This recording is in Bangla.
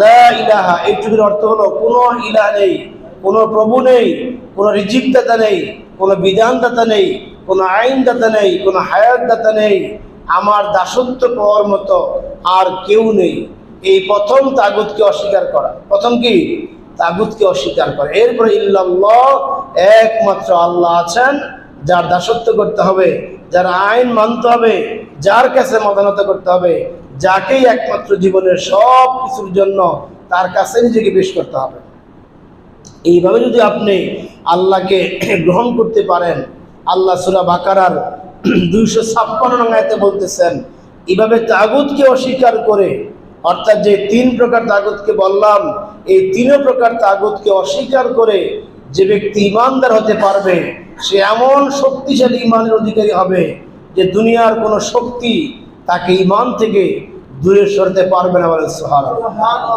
লা ইলাহা, এইটুকুর অর্থ হলো কোনো ইলাহ নেই, কোনো প্রভু নেই, কোনো রিজিকদাতা নেই, কোনো বিধানদাতা নেই, কোনো আইনদাতা নেই, কোনো হায়াতদাতা নেই, আমার দাসত্ব পাওয়ার মতো আর কেউ নেই। এই প্রথম তাগুতকে অস্বীকার করা। প্রথম কি? তাগুতকে অস্বীকার করা। এরপরে ইল্লাল্লাহ, একমাত্র আল্লাহ আছেন যার দাসত্ব করতে হবে, যার আইন মানতে হবে, যার কাছে মতানত করতে হবে, যাকেই একমাত্র জীবনের সব কিছুর জন্য তার কাছে নিজেকে পেশ করতে হবে। এইভাবে যদি আপনি আল্লাহকে গ্রহণ করতে পারেন, আল্লাহ সূরা বাকারার 256 নং আয়াতে বলতেছেন, এইভাবে তাগুতকে অস্বীকার করে, অর্থাৎ যে 3 প্রকার তাগুতকে বললাম, এই 3 প্রকার তাগুতকে অস্বীকার করে যে ব্যক্তি ঈমানদার হতে পারবে, সে এমন শক্তিশালী ঈমানের অধিকারী হবে যে দুনিয়ার কোনো শক্তি তাকে ঈমান থেকে দূরে সরাতে পারবে না। বলে সুবহানাল্লাহ।